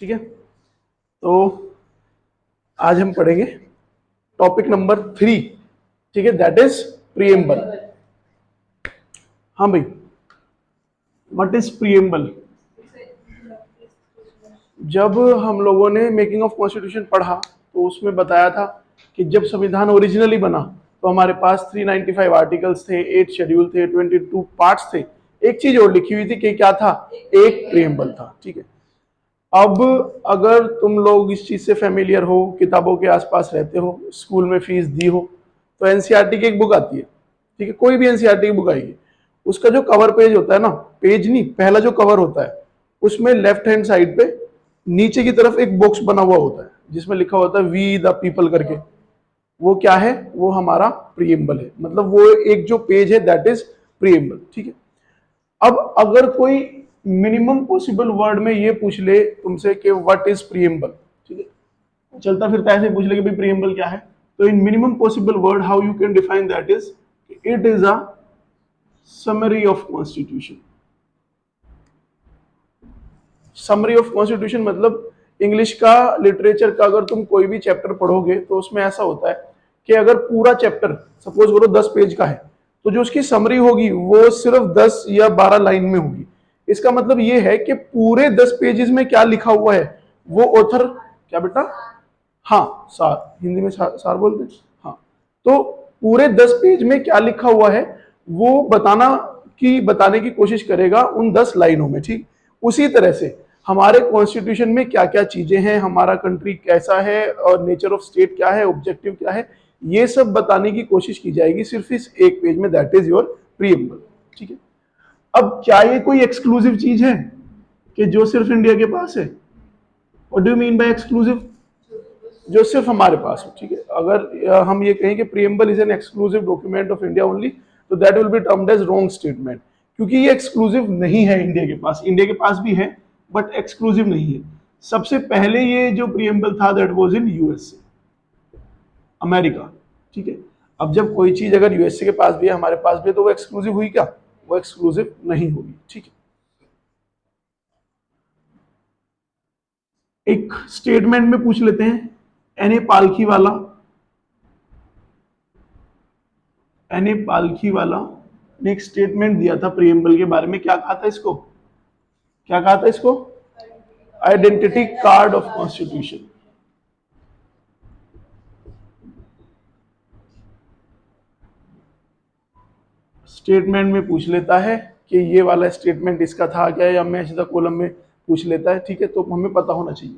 ठीक है, तो आज हम पढ़ेंगे टॉपिक नंबर 3, ठीक है, दैट इज प्रीएम्बल। हाँ भाई, व्हाट इज प्रीएम्बल? जब हम लोगों ने मेकिंग ऑफ कॉन्स्टिट्यूशन पढ़ा तो उसमें बताया था कि जब संविधान ओरिजिनली बना तो हमारे पास 395 आर्टिकल्स थे, 8 शेड्यूल थे, 22 पार्ट्स थे। एक चीज और लिखी हुई थी कि क्या था, एक प्रीएम्बल था। ठीक है, अब अगर तुम लोग इस चीज से फेमिलियर हो, किताबों के आसपास रहते हो, स्कूल में फीस दी हो, तो एनसीईआरटी की एक बुक आती है। ठीक है, कोई भी एनसीईआरटी की बुक आएगी, उसका जो कवर पेज होता है ना, पेज नहीं, पहला जो कवर होता है, उसमें लेफ्ट हैंड साइड पे नीचे की तरफ एक बॉक्स बना हुआ होता है जिसमें लिखा होता है वी द पीपल करके। वो क्या है? वो हमारा प्रीएम्बल है, मतलब वो एक जो पेज है दैट इज प्रीएम्बल। ठीक है, अब अगर कोई मिनिमम पॉसिबल वर्ड में ये पूछ ले तुमसे कि व्हाट इज प्रीएम्बल, ठीक है, चलता फिरता ऐसे पूछ ले कि भाई प्रीएम्बल क्या है, तो इन minimum possible word how you can define that is, it is a summary of constitution. Summary of constitution मतलब इंग्लिश का, लिटरेचर का अगर तुम कोई भी चैप्टर पढ़ोगे तो उसमें ऐसा होता है कि अगर पूरा चैप्टर सपोज करो 10 पेज का है, तो जो उसकी समरी होगी वो सिर्फ 10 या 12 लाइन में होगी। इसका मतलब ये है कि पूरे 10 पेजेस में क्या लिखा हुआ है वो ऑथर, क्या बेटा? हाँ, सार, हिंदी में सार बोलते हैं। हाँ, तो पूरे 10 पेज में क्या लिखा हुआ है वो बताने की कोशिश करेगा उन 10 लाइनों में। ठीक, उसी तरह से हमारे कॉन्स्टिट्यूशन में क्या क्या चीजें हैं, हमारा कंट्री कैसा है और नेचर ऑफ स्टेट क्या है, ऑब्जेक्टिव क्या है, ये सब बताने की कोशिश की जाएगी सिर्फ इस एक पेज में, दैट इज योर प्रीएम्बल। ठीक है, अब क्या ये कोई एक्सक्लूसिव चीज है कि जो सिर्फ इंडिया के पास है? What do mean by exclusive? जो सिर्फ हमारे पास हो। ठीक है, अगर हम ये कहें कि preamble is an exclusive document of India only, तो that will be termed as wrong statement, क्योंकि ये एक्सक्लूसिव नहीं है इंडिया के पास। इंडिया के पास भी है बट एक्सक्लूसिव नहीं है। सबसे पहले ये जो प्रीएम्बल था that was in USA, America. ठीक है, अब जब कोई चीज अगर यूएसए के पास भी है, हमारे पास भी है, तो वो एक्सक्लूसिव हुई क्या? वो एक्सक्लूसिव नहीं होगी। ठीक है, एक स्टेटमेंट में पूछ लेते हैं, एन ए पालखी वाला, एन ए पालखी वाला ने एक स्टेटमेंट दिया था प्रीएम्बल के बारे में। क्या कहा था इसको? क्या कहा था इसको? Identity card of constitution. Statement में पूछ लेता है कि ये वाला स्टेटमेंट इसका था क्या, या मैच द कॉलम में पूछ लेता है। ठीक है, तो हमें पता होना चाहिए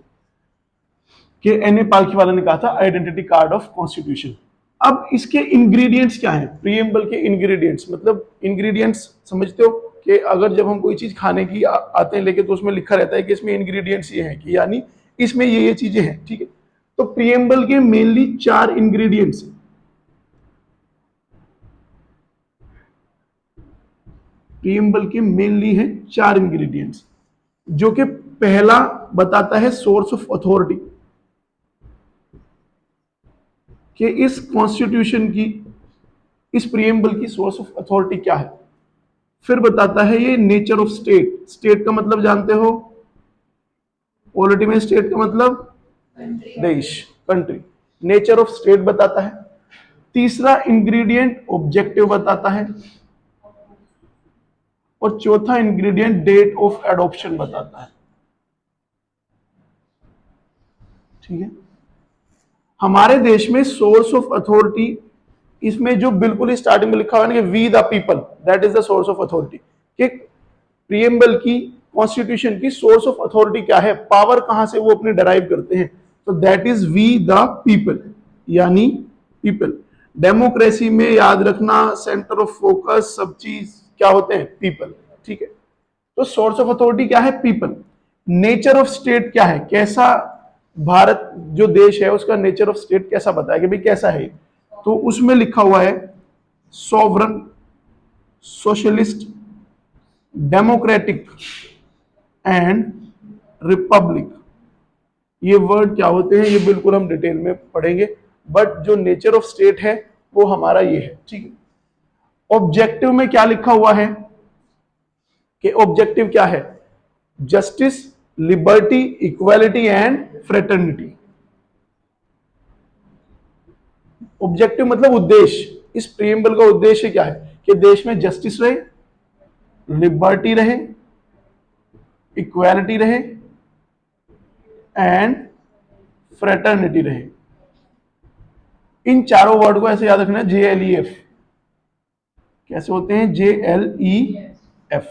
कि एन ए पालखी वाला ने कहा था आइडेंटिटी कार्ड ऑफ कॉन्स्टिट्यूशन। अब इसके इंग्रेडिएंट्स क्या हैं? प्रीएम्बल के इंग्रेडिएंट्स मतलब इंग्रेडिएंट्स समझते हो कि अगर जब हम कोई चीज खाने की आते हैं लेके, तो उसमें लिखा रहता है कि इसमें इंग्रेडिएंट्स ये हैं, कि यानी इसमें ये चीजें हैं। ठीक है, तो प्रीएम्बल के मेनली 4 इंग्रेडिएंट्स हैं। प्रीएम्बल के मेनली हैं 4 इंग्रेडिएंट्स, जो कि पहला बताता है सोर्स ऑफ अथॉरिटी, कि इस कॉन्स्टिट्यूशन की, इस प्रीएम्बल की सोर्स ऑफ अथॉरिटी क्या है। फिर बताता है ये नेचर ऑफ स्टेट, स्टेट का मतलब जानते हो, पॉलिटी में स्टेट का मतलब देश, कंट्री। नेचर ऑफ स्टेट बताता है। तीसरा इंग्रेडिएंट ऑब्जेक्टिव बताता है, और चौथा इंग्रेडिएंट डेट ऑफ एडॉप्शन बताता है। ठीक है, हमारे देश में सोर्स ऑफ अथॉरिटी, इसमें जो बिल्कुल स्टार्टिंग में लिखा हुआ है ना कि we the people, that is the source of authority, कि प्रीएम्बल की, कॉन्स्टिट्यूशन की सोर्स ऑफ अथॉरिटी क्या है, पावर कहां से वो अपने डराइव करते हैं, तो that is we the people, यानी पीपल। डेमोक्रेसी में याद रखना, सेंटर ऑफ फोकस सब चीज क्या होते हैं? पीपल। ठीक है, तो सोर्स ऑफ अथॉरिटी क्या है? पीपल। नेचर ऑफ स्टेट क्या है? कैसा भारत जो देश है उसका नेचर ऑफ स्टेट कैसा बताया कि भाई कैसा है, तो उसमें लिखा हुआ है sovereign, socialist, democratic and Republic. ये वर्ड क्या होते हैं ये बिल्कुल हम डिटेल में पढ़ेंगे, बट जो नेचर ऑफ स्टेट है वो हमारा ये है। ठीक है, ऑब्जेक्टिव में क्या लिखा हुआ है कि ऑब्जेक्टिव क्या है? Justice, liberty, equality and fraternity. Objective मतलब उद्देश्य, इस प्रियम्बल का उद्देश्य क्या है कि देश में जस्टिस रहे, लिबर्टी रहे, इक्वालिटी रहे एंड फ्रेटर्निटी रहे। इन चारों वर्ड को ऐसे याद रखना है, JLEF। कैसे होते हैं? JLEF।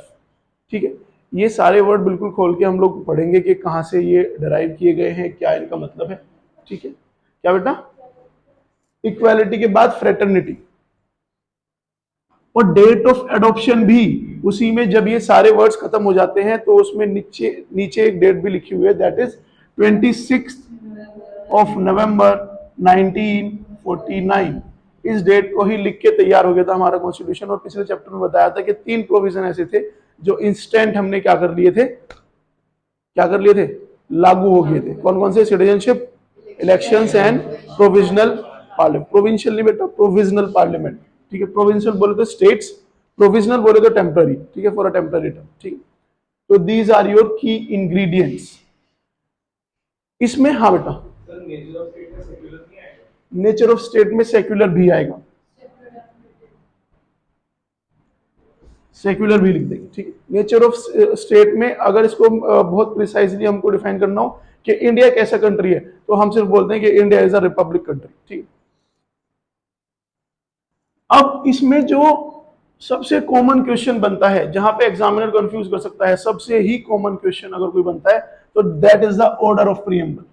ठीक है, ये सारे वर्ड बिल्कुल खोल के हम लोग पढ़ेंगे कि कहां से ये डिराइव किए गए हैं, क्या इनका मतलब है। ठीक है, क्या बेटा? इक्वालिटी के बाद फ्रेटर्निटी, और डेट ऑफ एडॉप्शन भी उसी में। जब ये सारे वर्ड्स खत्म हो जाते हैं तो उसमें नीचे नीचे एक डेट भी लिखी हुई है, दैट इज 26 नवंबर 1949। इस डेट को ही लिख के तैयार हो गया था हमारा कॉन्स्टिट्यूशन। और पिछले चैप्टर में बताया था कि 3 प्रोविजन ऐसे थे जो इंस्टेंट हमने क्या कर लिए थे, लागू हो गए थे। कौन कौन से? Citizenship, elections and provisional parliament. Provincial नहीं बेटा, प्रोविजनल पार्लियामेंट। ठीक है, प्रोविंशियल बोले तो स्टेट्स, प्रोविजनल बोले तो टेम्पररी। ठीक है, फॉर अ टेम्पररी टर्म। ठीक, तो दीज आर योर की इंग्रेडिएंट्स इसमें। हाँ बेटा, नेचर ऑफ स्टेट में सेक्युलर भी आएगा, सेक्युलर भी लिख देंगे। ठीक है, नेचर ऑफ स्टेट में अगर इसको बहुत प्रिसाइजली हमको डिफाइन करना हो कि इंडिया एक ऐसा कंट्री है, तो हम सिर्फ बोलते हैं कि India is a republic country. ठीक है, अब इसमें जो सबसे कॉमन क्वेश्चन बनता है, जहां पे एग्जामिनर कंफ्यूज कर सकता है, सबसे ही कॉमन क्वेश्चन अगर कोई बनता है तो that is the order of preamble.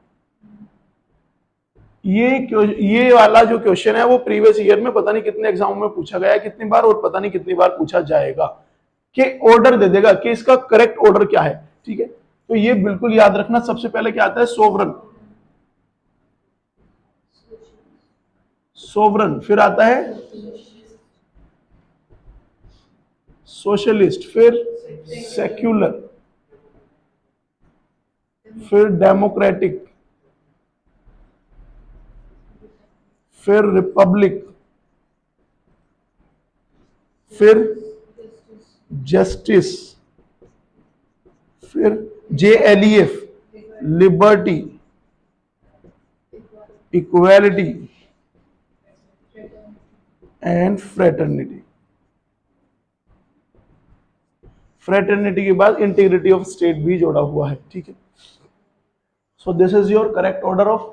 ये वाला जो क्वेश्चन है वो प्रीवियस ईयर में पता नहीं कितने एग्जाम में पूछा गया है, कितनी बार, और पता नहीं कितनी बार पूछा जाएगा। कि ऑर्डर दे देगा कि इसका करेक्ट ऑर्डर क्या है। ठीक है, तो ये बिल्कुल याद रखना। सबसे पहले क्या आता है? सोवरन, सोवरन, फिर आता है सोशलिस्ट, फिर सेक्युलर, फिर डेमोक्रेटिक, फिर रिपब्लिक, फिर जस्टिस, फिर JLEF, liberty, equality and fraternity. Fraternity के बाद इंटीग्रिटी ऑफ स्टेट भी जोड़ा हुआ है। ठीक है, so this is your correct order of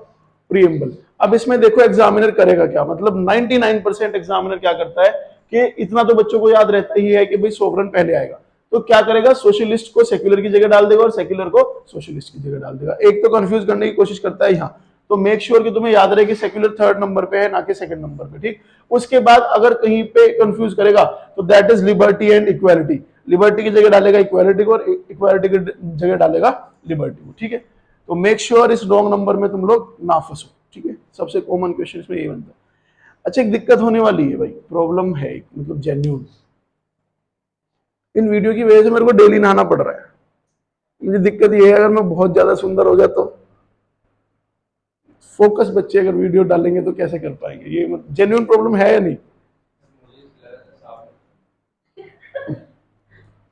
preamble. अब इसमें देखो एग्जामिनर करेगा क्या, मतलब 99% एग्जामिनर क्या करता है कि इतना तो बच्चों को याद रहता ही है कि भाई सोवरन पहले आएगा, तो क्या करेगा? सोशलिस्ट को सेक्युलर की जगह डाल देगा और सेक्युलर को सोशलिस्ट की जगह डाल देगा। एक तो कंफ्यूज करने की कोशिश करता है यहाँ, तो मेक श्योर कि तुम्हें याद रहे कि सेक्युलर 3rd नंबर पे है, ना कि 2nd नंबर पे। ठीक, उसके बाद अगर कहीं पे कंफ्यूज करेगा तो that is liberty and equality. Liberty की जगह डालेगा इक्वालिटी को, और इक्वालिटी की जगह डालेगा लिबर्टी को। ठीक है, तो मेक श्योर इस रॉन्ग नंबर में तुम लोग ना फंसो। ठीक है, सबसे कॉमन क्वेश्चन इसमें यही बनता है। अच्छा, एक दिक्कत होने वाली है भाई, प्रॉब्लम है मतलब जेन्युइन। इन वीडियो की वजह से मेरे को डेली नहाना पड़ रहा है। मुझे दिक्कत ये है, अगर मैं बहुत ज्यादा सुंदर हो जाता तो फोकस बच्चे अगर वीडियो डालेंगे तो कैसे कर पाएंगे? ये मतलब जेन्युइन प्रॉब्लम है या नहीं?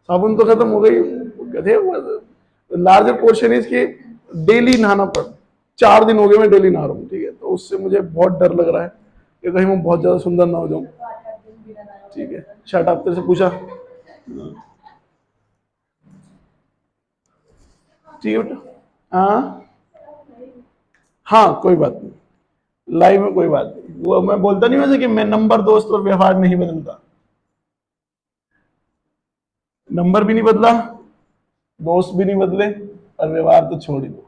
साबुन तो खत्म हो गई, कहते लार्जर पोर्शन इज कि डेली नहाना पड़। 4 दिन हो गए मैं डेली नहा रहा हूँ। ठीक है, तो उससे मुझे बहुत डर लग रहा है कि कहीं मैं बहुत ज्यादा सुंदर ना हो जाऊं। ठीक है, शर्ट आप तेरे से पूछा। ठीक है बेटा, हाँ कोई बात नहीं, लाइव में कोई बात नहीं। वो मैं बोलता नहीं वैसे कि मैं नंबर, दोस्त और व्यवहार नहीं बदलता। नंबर भी नहीं बदला, दोस्त भी नहीं बदले, और व्यवहार तो छोड़ ही दो।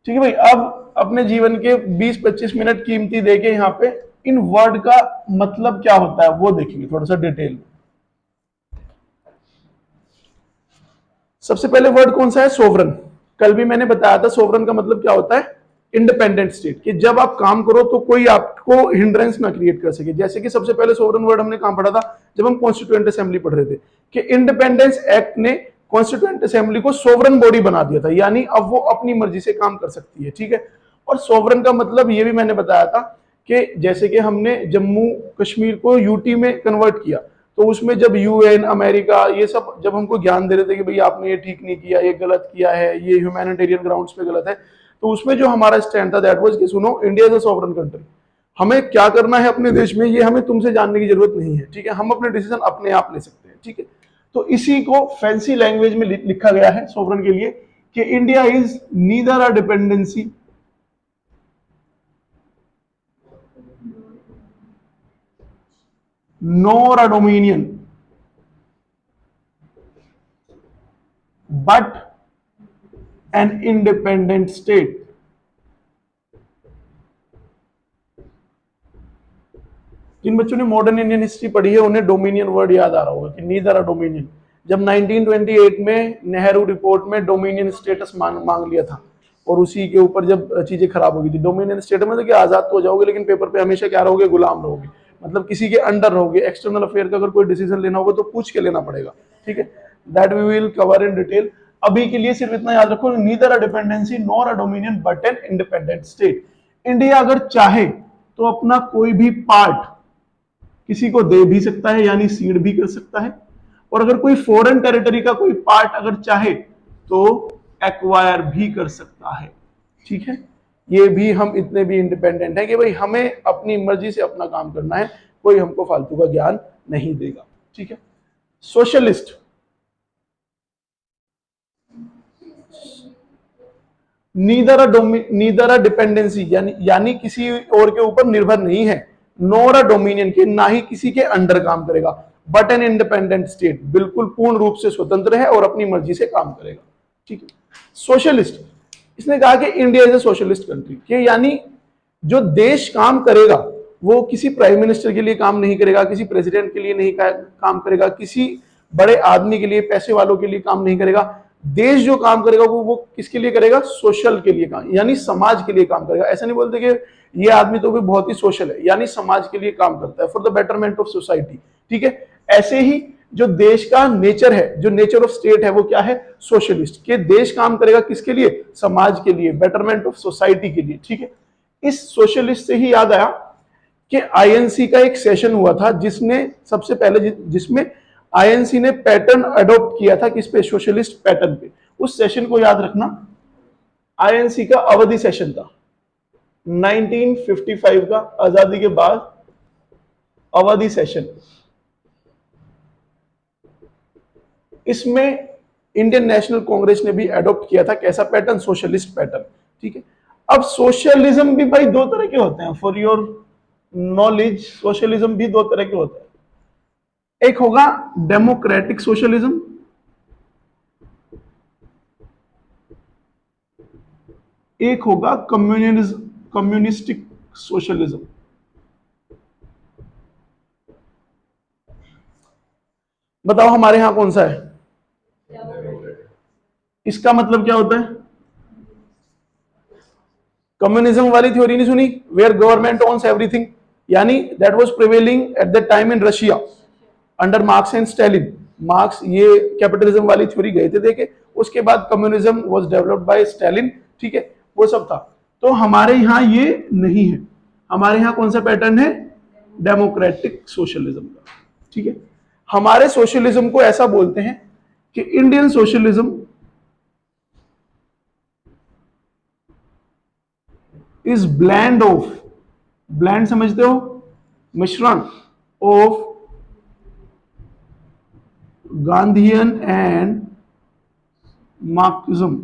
ठीक है भाई, अब अपने जीवन के 20-25 मिनट कीमती देके यहाँ पे इन वर्ड का मतलब क्या होता है वो देखेंगे थोड़ा सा डिटेल में। सबसे पहले वर्ड कौन सा है? सोवरन। कल भी मैंने बताया था सोवरन का मतलब क्या होता है, इंडिपेंडेंट स्टेट, कि जब आप काम करो तो कोई आपको हिंड्रेंस ना क्रिएट कर सके। जैसे कि सबसे पहले सोवरन वर्ड हमने कहां पढ़ा था, जब हम कॉन्स्टिट्यूएंट असेंबली पढ़ रहे थे, कि इंडिपेंडेंस एक्ट ने कॉन्स्टिट्यूएंट असेंबली को सोवरन बॉडी बना दिया था, यानी अब वो अपनी मर्जी से काम कर सकती है। ठीक है, और सोवरन का मतलब ये भी मैंने बताया था कि जैसे कि हमने जम्मू कश्मीर को यूटी में कन्वर्ट किया, तो उसमें जब यूएन, अमेरिका, ये सब जब हमको ज्ञान दे रहे थे कि भाई आपने ये ठीक नहीं किया, ये गलत किया है, ये ह्यूमैनिटेरियन ग्राउंड्स पे गलत है, तो उसमें जो हमारा स्टैंड था दैट वाज कि सुनो, India is a sovereign country, हमें क्या करना है अपने देश में ये हमें तुमसे जानने की जरूरत नहीं है, ठीक है, हम अपने डिसीजन अपने आप ले सकते हैं, ठीक है। तो इसी को फैंसी लैंग्वेज में लिखा गया है सॉवरेन के लिए कि India is neither a dependency nor a dominion but an independent state। जिन बच्चों ने मॉडर्न इंडियन हिस्ट्री पढ़ी है उन्हें डोमिनियन वर्ड याद आ रहा होगा कि नीदर अ डोमिनियन। जब 1928 में नेहरू रिपोर्ट में डोमिनियन स्टेटस मांग लिया था और उसी के ऊपर जब चीजें खराब हो गई थी, डोमिनियन स्टेट में तो क्या आजाद तो हो जाओगे लेकिन पेपर पे हमेशा क्या रहोगे, गुलाम रहोगे, मतलब किसी के अंडर रहोगे, एक्सटर्नल अफेयर का अगर कोई डिसीजन लेना होगा तो पूछ के लेना पड़ेगा, ठीक है। That we will cover in detail. अभी के लिए सिर्फ इतना याद रखो, neither a dependency nor a dominion but an independent state. India अगर चाहे तो अपना कोई भी पार्ट किसी को दे भी सकता है, यानी सीड भी कर सकता है, और अगर कोई फॉरेन टेरिटरी का कोई पार्ट अगर चाहे तो एक्वायर भी कर सकता है, ठीक है। ये भी हम इतने भी इंडिपेंडेंट हैं कि भाई हमें अपनी मर्जी से अपना काम करना है, कोई हमको फालतू का ज्ञान नहीं देगा, ठीक है। सोशलिस्ट, नीदर अ डिपेंडेंसी यानी किसी और के ऊपर निर्भर नहीं है, नॉर अ डोमिनियन के, ना ही किसी के अंडर काम करेगा, बट एन इंडिपेंडेंट स्टेट, बिल्कुल पूर्ण रूप से स्वतंत्र है और अपनी मर्जी से काम करेगा, ठीक है। सोशलिस्ट, इसने कहा कि India is a socialist country, कि यानी जो देश काम करेगा वो किसी प्राइम मिनिस्टर के लिए काम नहीं करेगा, किसी प्रेसिडेंट के लिए नहीं काम करेगा, किसी बड़े आदमी के लिए, पैसे वालों के लिए काम नहीं करेगा। देश जो काम करेगा वो किसके लिए करेगा, सोशल के लिए काम, यानी समाज के लिए काम करेगा। ऐसा नहीं बोलते कि ये आदमी तो भी बहुत ही सोशल है, यानी समाज के लिए काम करता है, for the betterment of society, ठीक है। ऐसे ही जो देश का नेचर है, जो नेचर ऑफ स्टेट है, वो क्या है, सोशलिस्ट, के देश काम करेगा किसके लिए, समाज के लिए, बेटरमेंट ऑफ सोसाइटी के लिए, ठीक है। इस सोशलिस्ट से ही याद आया कि आईएनसी का एक सेशन हुआ था जिसने सबसे पहले जिसमें आईएनसी ने पैटर्न अडॉप्ट किया था, किस पे, सोशलिस्ट पैटर्न पे। उस सेशन को याद रखना, आईएनसी का अवधि सेशन था 1955 का, आजादी के बाद अवधि सेशन। इसमें इंडियन नेशनल कांग्रेस ने भी अडॉप्ट किया था कैसा पैटर्न, सोशलिस्ट पैटर्न, ठीक है। अब सोशलिज्म भी भाई दो तरह के होते हैं, फॉर योर नॉलेज, सोशलिज्म भी दो तरह के होते हैं। एक होगा डेमोक्रेटिक सोशलिज्म, एक होगा कम्युनिस्टिक सोशलिज्म। बताओ हमारे यहां कौन सा है, इसका मतलब क्या होता है, कम्युनिज्म वाली थ्योरी नहीं सुनी, वेयर गवर्नमेंट ओन्स एवरीथिंग, यानी that was prevailing at the time in Russia under marks and Stalin. Marks ये कैपिटलिज्म वाली थ्योरी गए थे देखे, उसके बाद communism was developed by Stalin, ठीक है, वो सब था। तो हमारे यहां ये नहीं है, हमारे यहां कौन सा पैटर्न है, डेमोक्रेटिक सोशलिज्म का, ठीक है। हमारे सोशलिज्म को ऐसा बोलते हैं कि Indian socialism is blend of, blend समझते हो, मिश्रण of Gandhian and Marxism.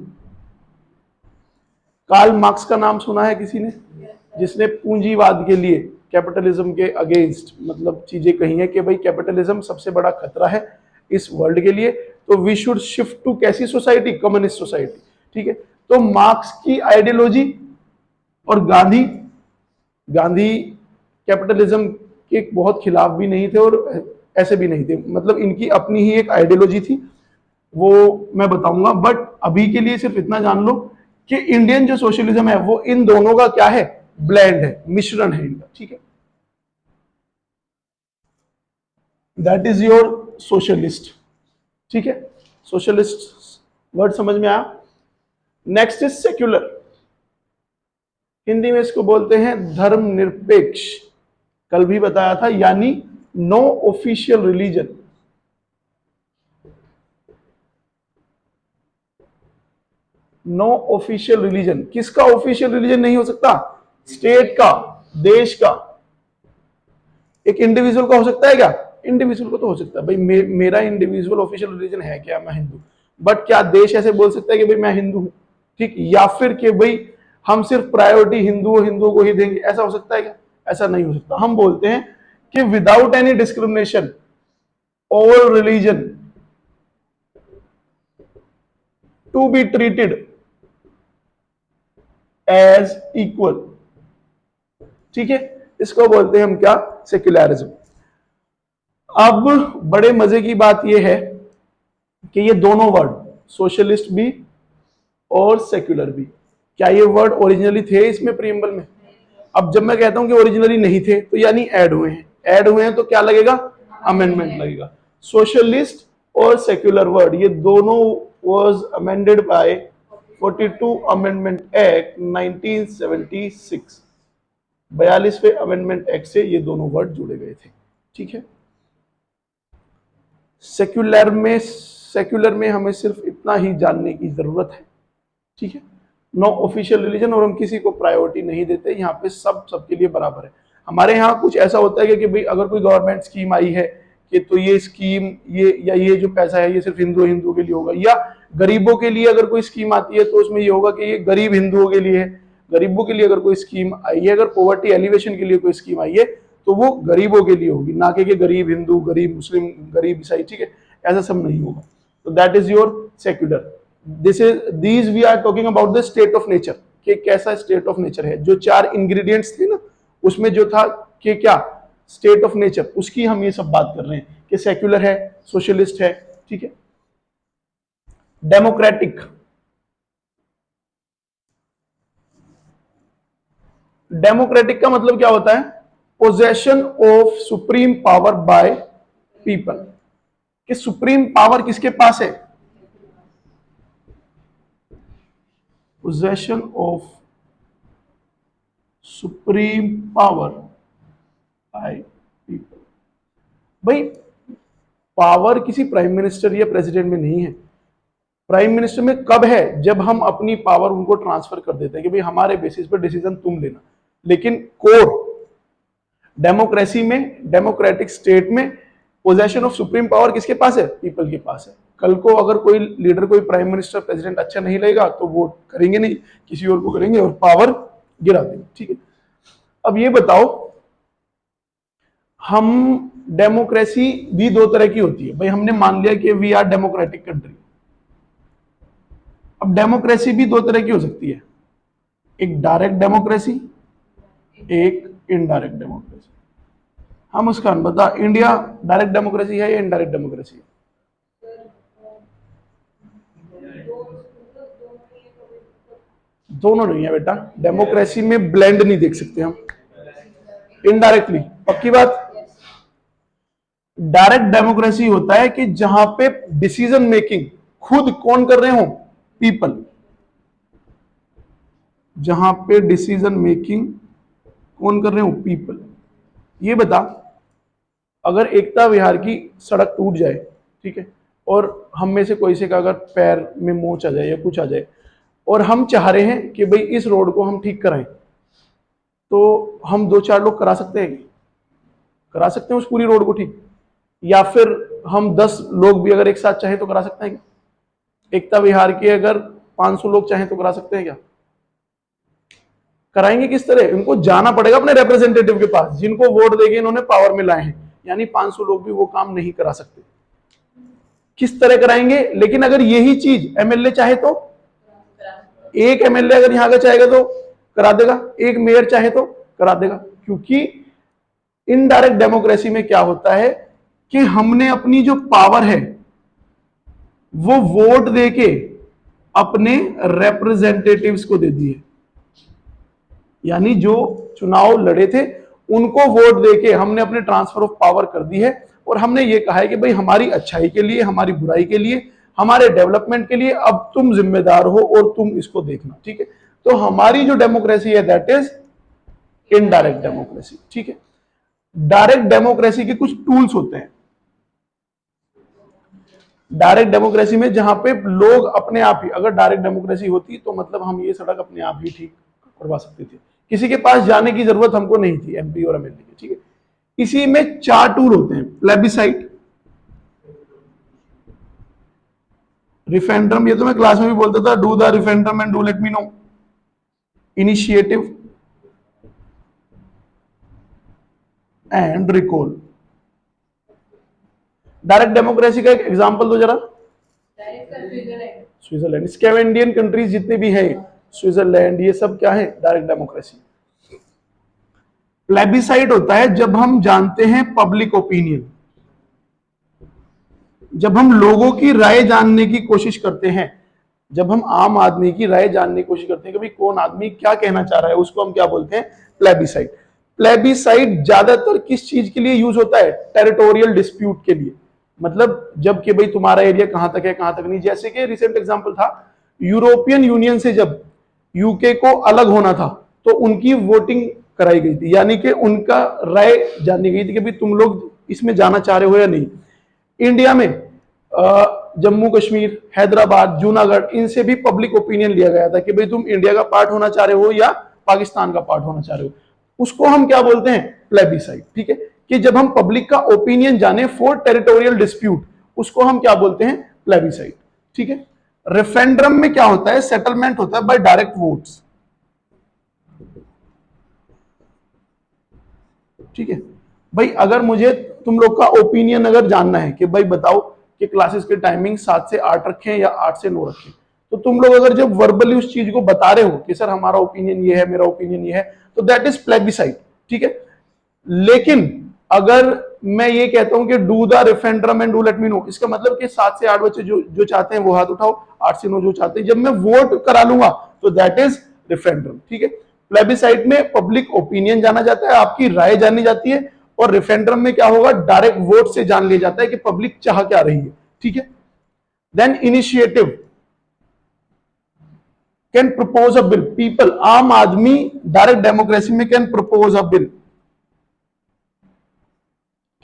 Karl Marx का नाम सुना है किसी ने, जिसने पूंजीवाद के लिए, कैपिटलिज्म के अगेंस्ट मतलब चीजें कही है कि भाई कैपिटलिज्म सबसे बड़ा खतरा है इस वर्ल्ड के लिए, तो वी शुड शिफ्ट टू कैसी सोसाइटी, कम्युनिस्ट सोसाइटी, ठीक है। तो मार्क्स की आइडियोलॉजी और गांधी कैपिटलिज्म के बहुत खिलाफ भी नहीं थे और ऐसे भी नहीं थे, मतलब इनकी अपनी ही एक आइडियोलॉजी थी, वो मैं बताऊंगा। बट अभी के लिए सिर्फ इतना जान लो कि इंडियन जो सोशलिज्म है वो इन दोनों का क्या है, ब्लेंड है, मिश्रण है इनका, ठीक है। दैट इज योर सोशलिस्ट, ठीक है। सोशलिस्ट वर्ड समझ में आया। नेक्स्ट इज सेक्युलर, हिंदी में इसको बोलते हैं धर्मनिरपेक्ष, कल भी बताया था, यानी no official religion, no official religion, किसका ऑफिशियल रिलीजन नहीं हो सकता? स्टेट का, देश का। एक इंडिविजुअल का हो सकता है क्या? इंडिविजुअल को तो हो सकता है भाई, मेरा इंडिविजुअल ऑफिशियल रिलीजन है क्या, मैं हिंदू। बट क्या देश ऐसे बोल सकता है कि भाई मैं हिंदू हूं, ठीक, या फिर कि भाई हम सिर्फ प्रायोरिटी हिंदुओं को ही देंगे, ऐसा हो सकता है क्या? ऐसा नहीं हो सकता। हम बोलते हैं कि without any discrimination all religion to be treated as equal, ठीक है, इसको बोलते हैं हम क्या? सेक्युलरिज्म। अब बड़े मजे की बात यह है कि ये दोनों वर्ड, सोशलिस्ट भी और सेक्युलर भी, क्या ये वर्ड ओरिजिनली थे इसमें प्रीएम्बल में? अब जब मैं कहता हूं कि ओरिजिनली नहीं थे तो यानी ऐड हुए हैं, ऐड हुए हैं तो क्या लगेगा? अमेंडमेंट लगेगा। सोशलिस्ट और सेक्युलर वर्ड ये दोनों was amended by 42 amendment act 1976, 42वें अमेंडमेंट एक्ट से ये दोनों वर्ड जुड़े गए थे, ठीक है। सेक्युलर में हमें सिर्फ इतना ही जानने की जरूरत है, ठीक है, नो ऑफिशियल रिलीजन, और हम किसी को प्रायोरिटी नहीं देते, यहाँ पे सब सबके लिए बराबर है। हमारे यहाँ कुछ ऐसा होता है कि भाई अगर कोई गवर्नमेंट स्कीम आई है कि तो ये स्कीम ये जो पैसा है ये सिर्फ हिंदुओं के लिए होगा, या गरीबों के लिए अगर कोई स्कीम आती है तो उसमें ये होगा कि ये गरीब हिंदुओं के लिए है। गरीबों के लिए अगर कोई स्कीम आई है, अगर पॉवर्टी एलिवेशन के लिए कोई स्कीम आई है तो वो गरीबों के लिए होगी, ना कि गरीब हिंदू, गरीब मुस्लिम, गरीब ईसाई, ठीक है, ऐसा सब नहीं होगा। तो that is your secular. these we are talking about the state of nature, कि कैसा स्टेट ऑफ नेचर है। जो 4 इंग्रेडिएंट्स थे ना उसमें जो था कि क्या स्टेट ऑफ नेचर, उसकी हम ये सब बात कर रहे हैं कि सेक्युलर है, सोशलिस्ट है, ठीक है। डेमोक्रेटिक, डेमोक्रेटिक का मतलब क्या होता है? Possession of supreme power by people, कि सुप्रीम पावर किसके पास है? possession of supreme power by people। भाई पावर किसी प्राइम मिनिस्टर या प्रेसिडेंट में नहीं है। प्राइम मिनिस्टर में कब है? जब हम अपनी पावर उनको ट्रांसफर कर देते हैं कि भाई हमारे बेसिस पर डिसीजन तुम लेना। लेकिन कोर डेमोक्रेसी में, डेमोक्रेटिक स्टेट में पोजेशन ऑफ सुप्रीम पावर किसके पास है? पीपल के पास है। कल को अगर कोई लीडर, कोई प्राइम मिनिस्टर, प्रेसिडेंट अच्छा नहीं लगेगा तो वोट करेंगे नहीं, किसी और को करेंगे और पावर गिरा देंगे, ठीक है। अब ये बताओ, हम डेमोक्रेसी भी 2 तरह की होती है भाई, हमने मान लिया कि वी आर डेमोक्रेटिक कंट्री। अब डेमोक्रेसी भी 2 तरह की हो सकती है, एक डायरेक्ट डेमोक्रेसी, एक इनडायरेक्ट डेमोक्रेसी। हाँ मुस्कान बता, इंडिया डायरेक्ट डेमोक्रेसी है या इनडायरेक्ट डेमोक्रेसी है? दोनों नहीं है बेटा, डेमोक्रेसी में ब्लेंड नहीं देख सकते हम, इनडायरेक्टली, पक्की बात। डायरेक्ट डेमोक्रेसी होता है कि जहां पे डिसीजन मेकिंग खुद कौन कर रहे हो? पीपल। जहां पे डिसीजन मेकिंग कौन कर रहे हो? पीपल। ये बता, अगर एकता विहार की सड़क टूट जाए, ठीक है, और हम में से कोई से का अगर पैर में मोच आ जाए या कुछ आ जाए और हम चाह रहे हैं कि भाई इस रोड को हम ठीक कराएं, तो हम 2-4 लोग करा सकते हैं? करा सकते हैं उस पूरी रोड को ठीक? या फिर हम 10 लोग भी अगर एक साथ चाहें तो करा सकते हैं क्या? एकता विहार के अगर 500 लोग चाहें तो करा सकते हैं क्या? कराएंगे किस तरह? इनको जाना पड़ेगा अपने रिप्रेजेंटेटिव के पास, जिनको वोट देके इन्होंने पावर में लाए हैं, यानी 500 लोग भी वो काम नहीं करा सकते। किस तरह कराएंगे? लेकिन अगर यही चीज एमएलए चाहे तो, एक एमएलए अगर यहां का चाहेगा तो करा देगा, एक मेयर चाहे तो करा देगा। क्योंकि इनडायरेक्ट डेमोक्रेसी में क्या होता है कि हमने अपनी जो पावर है वो वोट देके अपने रिप्रेजेंटेटिव्स को दे दी है, यानी जो चुनाव लड़े थे उनको वोट देके हमने अपने ट्रांसफर ऑफ पावर कर दी है, और हमने ये कहा है कि भाई हमारी अच्छाई के लिए, हमारी बुराई के लिए, हमारे डेवलपमेंट के लिए अब तुम जिम्मेदार हो और तुम इसको देखना, ठीक है। तो हमारी जो डेमोक्रेसी है दैट इज इनडायरेक्ट डेमोक्रेसी, ठीक है। डायरेक्ट डेमोक्रेसी के कुछ टूल्स होते हैं। डायरेक्ट डेमोक्रेसी में जहां पे लोग अपने आप ही, अगर डायरेक्ट डेमोक्रेसी होती तो मतलब हम ये सड़क अपने आप ही ठीक करवा सकते थे, किसी के पास जाने की जरूरत हमको नहीं थी, एमपी और एमएलए की, ठीक है। इसी में 4 टूल होते हैं, प्लेबिसाइट, रिफरेंडम, ये तो मैं क्लास में भी बोलता था, do the referendum and do let me know, initiative and recall. Direct democracy का एक एग्जांपल दो जरा। स्विट्जरलैंड, स्कैवेंडियन कंट्रीज जितने भी है, स्विट्जरलैंड, ये सब क्या है, डायरेक्ट डेमोक्रेसी। प्लेबिसाइट होता है जब हम जानते हैं पब्लिक ओपिनियन, जब हम लोगों की राय जानने की कोशिश करते हैं, जब हम आम आदमी की राय जानने की कोशिश करते हैं कि भाई कौन आदमी क्या कहना चाह रहा है, उसको हम क्या बोलते हैं, प्लेबिसाइट। प्लेबिसाइट ज्यादातर किस चीज के लिए यूज होता है, टेरिटोरियल डिस्प्यूट के लिए, मतलब जब कि भाई तुम्हारा एरिया कहां तक है कहां तक नहीं। जैसे कि रिसेंट एग्जांपल था, यूरोपियन यूनियन से जब यूके को अलग होना था तो उनकी वोटिंग कराई गई थी, यानी कि उनका राय जानी गई थी कि भाई तुम लोग इसमें जाना चाह रहे हो या नहीं। इंडिया में जम्मू कश्मीर, हैदराबाद, जूनागढ़, इनसे भी पब्लिक ओपिनियन लिया गया था कि भाई तुम इंडिया का पार्ट होना चाह रहे हो या पाकिस्तान का पार्ट होना चाह रहे हो। उसको हम क्या बोलते हैं, प्लेबिसाइट, ठीक है। कि जब हम पब्लिक का ओपिनियन जाने फॉर टेरिटोरियल डिस्प्यूट, उसको हम क्या बोलते हैं, प्लेबिसाइट, ठीक है। रेफरेंडम में क्या होता है, सेटलमेंट होता है बाय डायरेक्ट वोट्स, ठीक है। भाई अगर मुझे तुम लोग का ओपिनियन अगर जानना है कि भाई बताओ कि क्लासेस के टाइमिंग 7 से 8 रखें या 8 से 9 रखें, तो तुम लोग अगर जब वर्बली उस चीज को बता रहे हो कि सर हमारा ओपिनियन ये है, मेरा ओपिनियन ये है, तो दैट इज प्लेबिसाइट, ठीक है। लेकिन अगर मैं ये कहता हूं कि do the referendum and do let me know, इसका मतलब कि 7 से 8 बच्चे जो चाहते हैं वो हाथ उठाओ, 8 से 9 जो चाहते हैं, जब मैं वोट करा लूंगा तो दैट इज रेफरेंडम, ठीक है। प्लेबिसाइट में पब्लिक ओपिनियन जाना जाता है, आपकी राय जानी जाती है, और रेफरेंडम में क्या होगा, डायरेक्ट वोट से जान लिया जाता है कि पब्लिक चाह क्या रही है, ठीक है। Then initiative, can propose a bill, people, आम आदमी डायरेक्ट डेमोक्रेसी में कैन प्रपोज अ बिल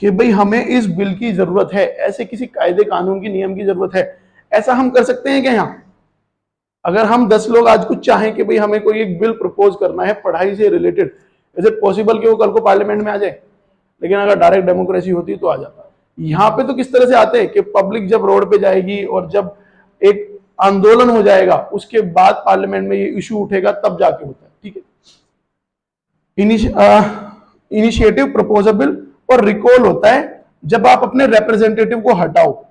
कि भाई हमें इस बिल की जरूरत है, ऐसे किसी कायदे कानून की नियम की जरूरत है, ऐसा हम कर सकते हैं क्या यहां। अगर हम 10 लोग आज कुछ चाहें कि भाई हमें कोई एक बिल प्रपोज करना है पढ़ाई से रिलेटेड, इज इट पॉसिबल कि वो कल को पार्लियामेंट में आ जाए। लेकिन अगर डायरेक्ट डेमोक्रेसी होती तो आ जाता। यहां पे तो किस तरह से आते हैं कि पब्लिक जब रोड पे जाएगी और जब एक आंदोलन हो जाएगा उसके बाद पार्लियामेंट में ये इशू उठेगा, तब जाके होता है, ठीक है। इनिशिएटिव, प्रपोजल और रिकॉल होता है जब आप अपने रिप्रेजेंटेटिव को हटाओ,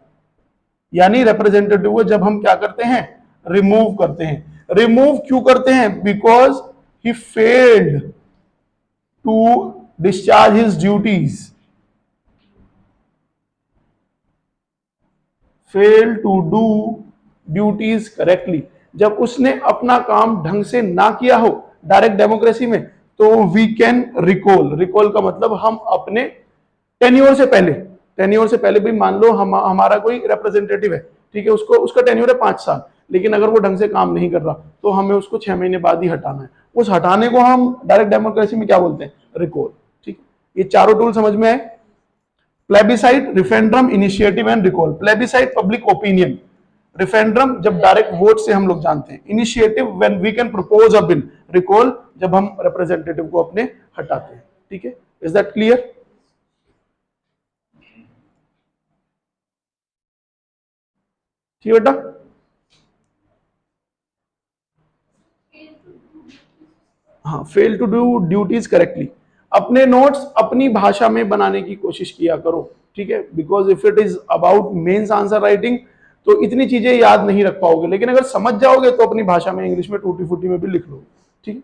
यानी रिप्रेजेंटेटिव को जब हम क्या करते हैं, रिमूव करते हैं। रिमूव क्यों करते हैं, because he failed to discharge his duties, fail to do duties correctly, जब उसने अपना काम ढंग से ना किया हो डायरेक्ट डेमोक्रेसी में, तो वी कैन रिकॉल। रिकॉल का मतलब हम अपने टेन्योर से पहले, टेन्योर से पहले भी मान लो हमारा कोई रिप्रेजेंटेटिव है, ठीक है, उसको उसका टेन्योर है 5 साल, लेकिन अगर वो ढंग से काम नहीं कर रहा तो हमें उसको 6 महीने बाद ही हटाना है। उस हटाने को हम डायरेक्ट डेमोक्रेसी में क्या बोलते हैं, रिकॉल, ठीक है। ये चारों टूल समझ में आए, plebiscite, referendum, initiative and recall. Plebiscite public opinion, referendum जब डायरेक्ट वोट से हम लोग जानते हैं, initiative when we can propose a bill, recall जब हम रिप्रेजेंटेटिव को अपने हटाते हैं, ठीक है। Is that clear. ठीक बेटा, हाँ, fail to do duties correctly. अपने नोट्स अपनी भाषा में बनाने की कोशिश किया करो, ठीक है, because if it is about mains answer writing तो इतनी चीजें याद नहीं रख पाओगे, लेकिन अगर समझ जाओगे तो अपनी भाषा में इंग्लिश में टूटी फूटी में भी लिख लो, ठीक है।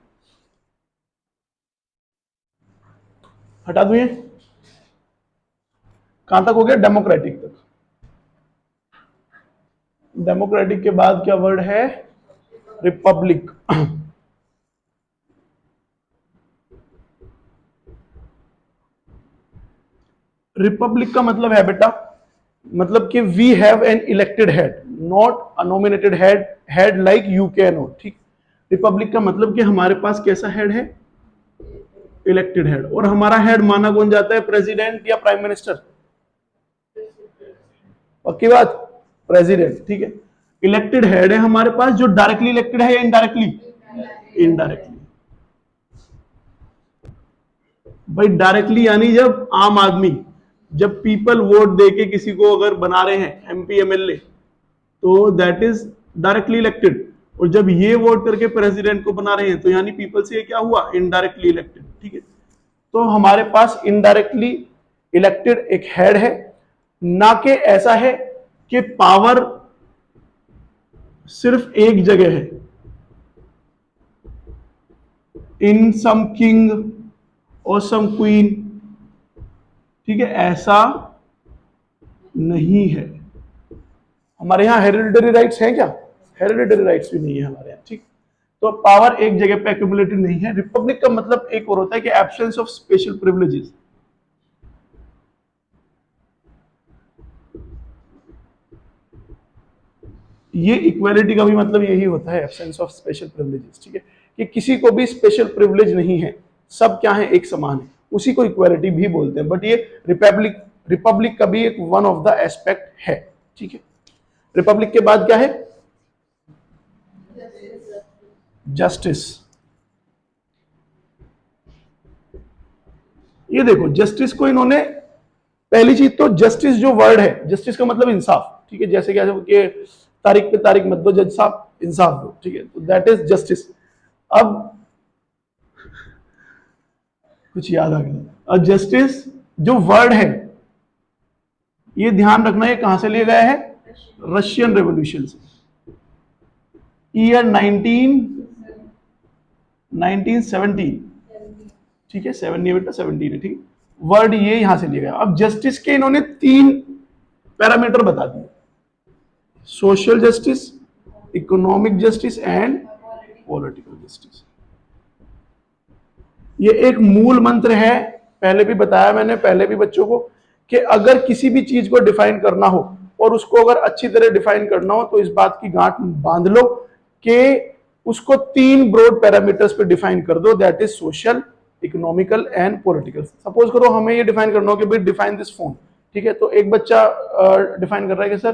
हटा दूं ये, कहां तक हो गया, डेमोक्रेटिक तक। डेमोक्रेटिक के बाद क्या वर्ड है, रिपब्लिक। रिपब्लिक का मतलब है बेटा, मतलब कि we have an elected head, not a nominated head, head like you can हो, ठीक। रिपब्लिक का मतलब कि हमारे पास कैसा हेड है, इलेक्टेड हेड। और हमारा हेड माना कौन जाता है, प्रेसिडेंट या प्राइम मिनिस्टर? पक्की बात, प्रेसिडेंट। ठीक है, इलेक्टेड हेड है हमारे पास जो डायरेक्टली इलेक्टेड है या इनडायरेक्टली? इनडायरेक्टली। भाई डायरेक्टली यानी जब आम आदमी, जब पीपल वोट देके किसी को अगर बना रहे हैं एमपी एमएलए, तो दैट इज डायरेक्टली इलेक्टेड। और जब ये वोट करके प्रेसिडेंट को बना रहे हैं तो यानी पीपल से क्या हुआ, इनडायरेक्टली इलेक्टेड। ठीक है, तो हमारे पास इनडायरेक्टली इलेक्टेड एक हेड है, ना कि ऐसा है कि पावर सिर्फ एक जगह है, इन सम किंग और सम क्वीन। ठीक है, ऐसा नहीं है। हमारे यहां हेरिडिटरी राइट्स हैं क्या? हेरिडिटरी राइट्स भी नहीं है हमारे यहाँ। ठीक, तो पावर एक जगह पे एक्यूमुलेटेड नहीं है। रिपब्लिक का मतलब एक और होता है कि एब्सेंस ऑफ स्पेशल प्रिविलेजेस। ये इक्वालिटी का भी मतलब यही होता है, एब्सेंस ऑफ स्पेशल प्रिविलेजेस। ठीक है, कि किसी को भी स्पेशल प्रिविलेज नहीं है, सब क्या है, एक समान है, उसी को इक्वालिटी भी बोलते हैं। बट ये रिपब्लिक रिपब्लिक का भी एक वन ऑफ द एस्पेक्ट है। ठीक है, रिपब्लिक के बाद क्या है, जस्टिस। ये देखो जस्टिस को इन्होंने, पहली चीज तो जस्टिस जो वर्ड है, जस्टिस का मतलब इंसाफ। ठीक है, जैसे कि तारीख पे तारीख मत दो जज साहब, इंसाफ दो। ठीक है, तो दैट इज जस्टिस। अब कुछ याद आ गया, अब जस्टिस जो वर्ड है, ये ध्यान रखना, ये कहां से लिया गया है, रशियन रेवोल्यूशन से, ईयर 1917। ठीक है, 7 नहीं बेटा, 17 है। ठीक, वर्ड ये यहां से लिया गया। अब जस्टिस के इन्होंने 3 पैरामीटर बता दिए, social justice, economic justice and political justice. ये एक मूल मंत्र है, पहले भी बताया मैंने, पहले भी बच्चों को, कि अगर किसी भी चीज को डिफाइन करना हो और उसको अगर अच्छी तरह डिफाइन करना हो तो इस बात की गांठ बांध लो कि उसको 3 ब्रॉड पैरामीटर्स पे डिफाइन कर दो, that is social, economical and political. Suppose करो हमें ये डिफाइन करना हो कि भाई डिफाइन दिस फोन। ठीक है, तो एक बच्चा डिफाइन कर रहा है कि sir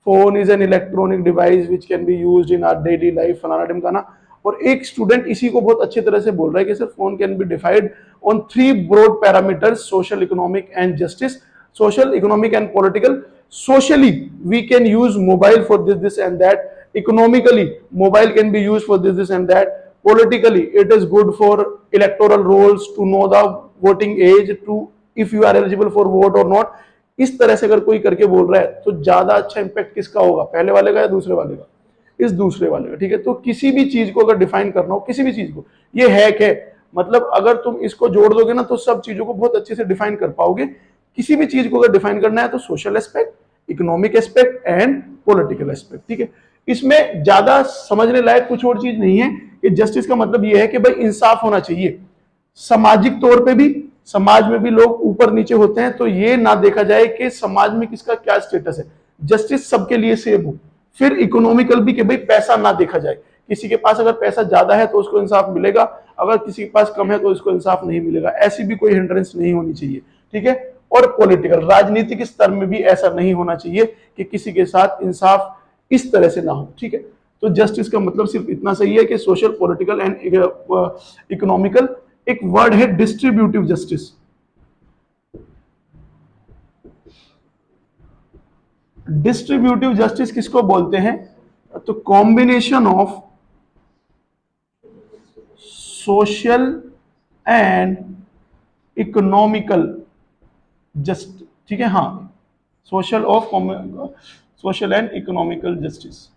phone is an electronic device which can be used in our daily life, फलाना ढिमकाना। और एक स्टूडेंट इसी को बहुत अच्छी तरह से बोल रहा है कि sir phone can be defined on 3 broad parameters, social, economic and justice, social, economic and political. Socially, we can use mobile for this and that. Economically, mobile can be used for this and that. Politically, it is good for electoral roles, to know the voting age, to if you are eligible for vote or not. इस तरह से अगर कोई करके बोल रहा है तो ज्यादा अच्छा इंपैक्ट किसका होगा, पहले वाले का या दूसरे वाले का? इस दूसरे वाले का। ठीक है, तो किसी भी चीज को अगर डिफाइन करना हो, किसी भी चीज को, ये हैक है, मतलब अगर तुम इसको जोड़ दोगे ना तो सब चीजों को बहुत अच्छे से डिफाइन कर पाओगे। किसी भी चीज को अगर डिफाइन करना है तो social aspect, economic aspect and political aspect. ठीक है, इसमें ज्यादा समझने लायक कुछ और चीज नहीं है कि जस्टिस का मतलब यह है कि भाई इंसाफ होना चाहिए, सामाजिक तौर पे भी, समाज में भी लोग ऊपर नीचे होते हैं, तो ये ना देखा जाए कि समाज में किसका क्या स्टेटस है, जस्टिस सबके लिए सेम हो। फिर इकोनॉमिकल भी कि भाई पैसा ना देखा जाए, किसी के पास अगर पैसा ज्यादा है तो उसको इंसाफ मिलेगा, अगर किसी के पास कम है तो उसको इंसाफ नहीं मिलेगा, ऐसी भी कोई हिंड्रेंस नहीं होनी चाहिए। ठीक है, और पॉलिटिकल, राजनीतिक स्तर में भी ऐसा नहीं होना चाहिए कि किसी के साथ इंसाफ इस तरह से ना हो। ठीक है, तो जस्टिस का मतलब सिर्फ इतना सही है कि सोशल, पॉलिटिकल एंड इकोनॉमिकल। एक वर्ड है डिस्ट्रीब्यूटिव जस्टिस। डिस्ट्रीब्यूटिव जस्टिस किसको बोलते हैं, तो combination of social and economical just. ठीक है, हाँ, सोशल एंड इकोनॉमिकल जस्टिस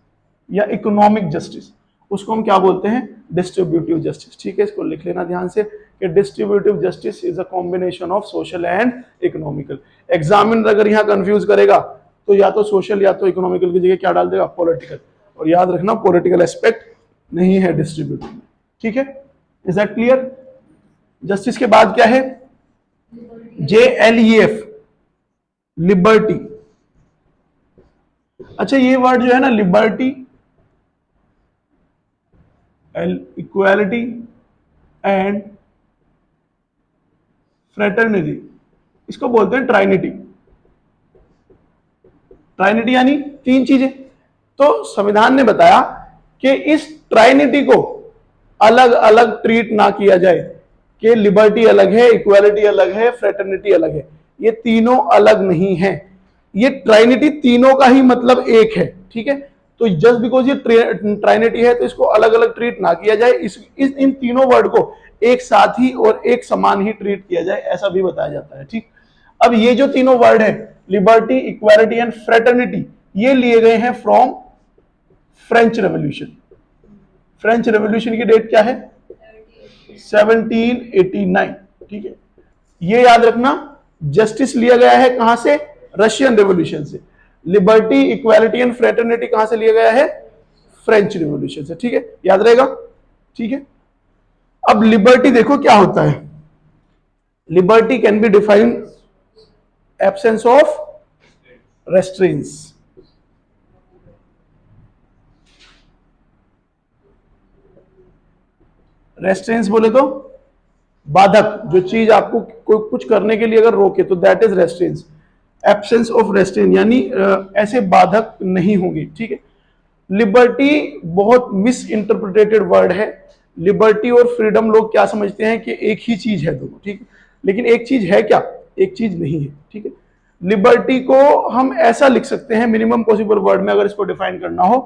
या इकोनॉमिक जस्टिस, उसको हम क्या बोलते हैं, डिस्ट्रीब्यूटिव जस्टिस। ठीक है, इसको लिख लेना ध्यान से कि distributive justice is a combination of social and economical. Examiner अगर यहां कंफ्यूज करेगा तो या तो सोशल या तो इकोनॉमिकल की जगह क्या डाल देगा, पॉलिटिकल। और याद रखना पॉलिटिकल एस्पेक्ट नहीं है डिस्ट्रीब्यूटिव में। ठीक है, इज दैट क्लियर? जस्टिस के बाद क्या है, JLEF, लिबर्टी। अच्छा, ये वर्ड जो है ना, लिबर्टी, इक्वालिटी एंड फ्रेटर्निटी, इसको बोलते हैं ट्राइनिटी। ट्राइनिटी यानी तीन चीजें। तो संविधान ने बताया कि इस ट्राइनिटी को अलग अलग ट्रीट ना किया जाए, कि लिबर्टी अलग है, इक्वालिटी अलग है, फ्रेटर्निटी अलग है, ये तीनों अलग नहीं है। ये ट्राइनिटी तीनों का ही मतलब एक है, ठीक है। तो जस्ट बिकॉज ये ट्राइनिटी है तो इसको अलग अलग ट्रीट ना किया जाए, इन तीनों वर्ड को एक साथ ही और एक समान ही ट्रीट किया जाए, ऐसा भी बताया जाता है, ठीक। अब ये जो तीनों वर्ड है, लिबर्टी, इक्वालिटी एंड फ्रेटर्निटी, ये लिए गए हैं from French revolution. French revolution की डेट क्या है? 1789, ठीक है। ये याद रखना, जस्टिस लिया गया है कहां से? रशियन रेवोल्यूशन से। लिबर्टी, इक्वालिटी एंड फ्रेटर्निटी कहां से लिया गया है? फ्रेंच रेवोल्यूशन से, ठीक है, याद रहेगा, ठीक है। अब लिबर्टी देखो क्या होता है। Liberty can be defined absence of restraints. Restraints बोले तो बाधक, जो चीज आपको कोई कुछ करने के लिए अगर रोके तो that is restraints. Absence of restraint यानी ऐसे बाधक नहीं होंगे, ठीक है। लिबर्टी बहुत मिस इंटरप्रिटेटेड वर्ड है। लिबर्टी और फ्रीडम लोग क्या समझते हैं कि एक ही चीज है दोनों, ठीक है, लेकिन एक चीज है क्या? एक चीज नहीं है, ठीक है। लिबर्टी को हम ऐसा लिख सकते हैं मिनिमम पॉसिबल वर्ड में, अगर इसको डिफाइन करना हो,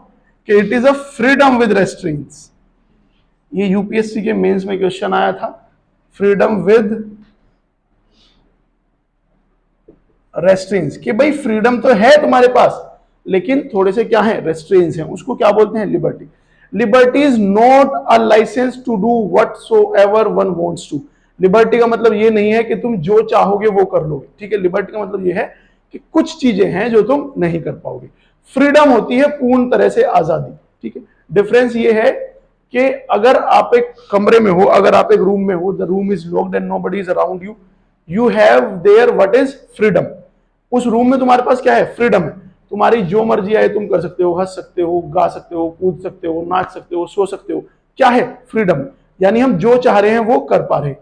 कि it is a freedom with restraints. ये यूपीएससी के मेंस में क्वेश्चन आया था, फ्रीडम विद रेस्ट्रेंट्स, कि भाई फ्रीडम तो है तुम्हारे पास लेकिन थोड़े से क्या है? रेस्ट्रेंट्स हैं, उसको क्या बोलते हैं? Liberty. Liberty is not a licence to do whatsoever one wants to. Liberty का मतलब ये नहीं है कि तुम जो चाहोगे वो कर लोगे, ठीक है। लिबर्टी का मतलब ये है कि कुछ चीजें हैं जो तुम नहीं कर पाओगे। फ्रीडम होती है पूर्ण तरह से आजादी, ठीक है। डिफरेंस ये है कि अगर आप एक कमरे में हो, अगर आप एक रूम में हो, the room is locked and nobody is around you, you have their what is freedom. उस रूम में तुम्हारे पास क्या है? फ्रीडम है। तुम्हारी जो मर्जी आए तुम कर सकते हो, हंस सकते हो, गा सकते हो, कूद सकते हो, नाच सकते हो, सो सकते हो, क्या है? फ्रीडम। यानी हम जो चाह रहे हैं वो कर पा रहे हैं।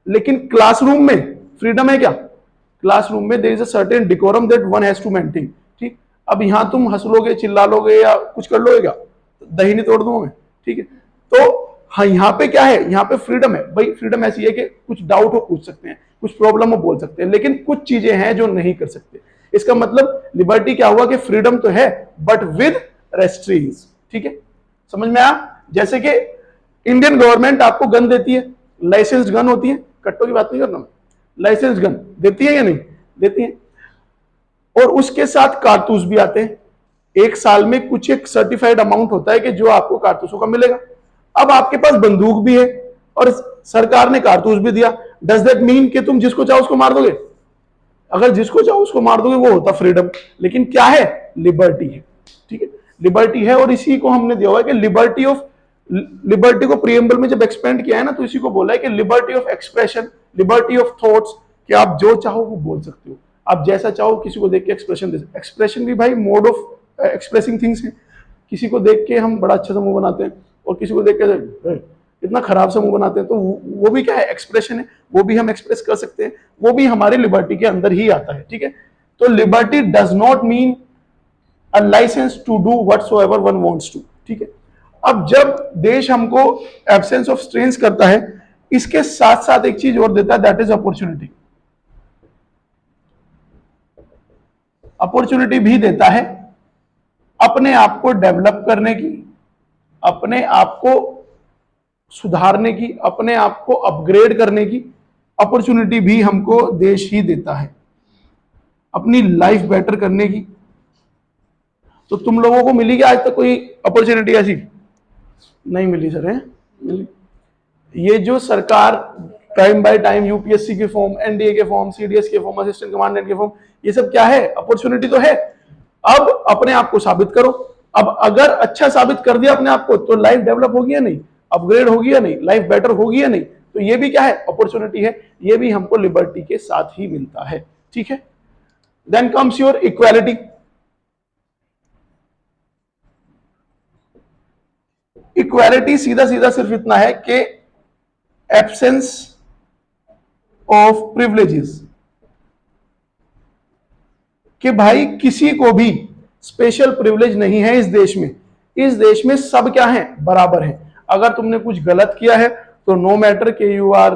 लेकिन क्लासरूम में फ्रीडम है क्या? क्लासरूम में there is a certain decorum that one has to maintain, ठीक। अब यहां तुम हंस लोगे, चिल्ला लोगे या कुछ कर लोगे क्या? दही नहीं तोड़ दूंगा मैं, ठीक है। तो हाँ, यहाँ पे क्या है? यहाँ पे फ्रीडम है भाई। फ्रीडम ऐसी है कि कुछ डाउट हो पूछ सकते हैं, कुछ प्रॉब्लम हो बोल सकते हैं, लेकिन कुछ चीजें हैं जो नहीं कर सकते। इसका मतलब लिबर्टी क्या हुआ कि फ्रीडम तो है बट विद रेस्ट्रिक्शंस, ठीक है। समझ में आया? जैसे कि इंडियन गवर्नमेंट आपको गन देती है, लाइसेंस्ड गन होती है, कट्टों की बात नहीं कर रहा मैं, लाइसेंस्ड गन देती है या नहीं देती है, और उसके साथ कारतूस भी आते हैं। एक साल में कुछ एक सर्टिफाइड अमाउंट होता है कि जो आपको कारतूसों का मिलेगा। अब आपके पास बंदूक भी है और सरकार ने कारतूस भी दिया, डज दैट मीन कि तुम जिसको चाहो उसको मार दोगे? अगर जिसको चाहो उसको मार दोगे वो होता फ्रीडम, लेकिन क्या है? लिबर्टी है, ठीक है। लिबर्टी है और इसी को हमने दिया हुआ है कि लिबर्टी को प्रीएम्बल में जब एक्सपेंड किया है ना, तो इसी को बोला है कि liberty of expression, liberty of thoughts, कि आप जो चाहो वो बोल सकते हो, आप जैसा चाहो किसी को देख के एक्सप्रेशन दे सकते। एक्सप्रेशन भी भाई मोड ऑफ एक्सप्रेसिंग थिंग्स है। किसी को देख के हम बड़ा अच्छा सा मुंह बनाते हैं और किसी को देख के इतना खराब सा मुंह बनाते हैं, तो वो भी क्या है? एक्सप्रेशन है, वो भी हम एक्सप्रेस कर सकते हैं, वो भी हमारे लिबर्टी के अंदर ही आता है, ठीक है। तो liberty does not mean a licence to do whatsoever one wants to, ठीक है। अब जब देश हमको एब्सेंस ऑफ स्ट्रेंस करता है, इसके साथ साथ एक चीज और देता है, दैट इज अपॉर्चुनिटी। अपॉर्चुनिटी भी देता है अपने आप को डेवलप करने की, अपने आप को सुधारने की, अपने आप को अपग्रेड करने की अपॉर्चुनिटी भी हमको देश ही देता है, अपनी लाइफ बेटर करने की। तो तुम लोगों को मिली क्या आज तक कोई अपॉर्चुनिटी ऐसी? नहीं मिली सर, है मिली। ये जो सरकार टाइम बाय टाइम यूपीएससी के फॉर्म, एनडीए के फॉर्म, सीडीएस के फॉर्म, असिस्टेंट कमांडेंट के फॉर्म, ये सब क्या है? अपॉर्चुनिटी तो है। अब अपने आप को साबित करो। अब अगर अच्छा साबित कर दिया अपने आप को तो लाइफ डेवलप होगी या नहीं, अपग्रेड होगी या नहीं, लाइफ बेटर होगी या नहीं, तो ये भी क्या है? अपॉर्चुनिटी है। ये भी हमको लिबर्टी के साथ ही मिलता है, ठीक है। Then comes your equality. Equality सीधा सीधा सिर्फ इतना है कि एब्सेंस ऑफ प्रिविलेजेस, कि भाई किसी को भी स्पेशल प्रिविलेज नहीं है इस देश में। इस देश में सब क्या है, बराबर है। अगर तुमने कुछ गलत किया है तो नो मैटर के यू आर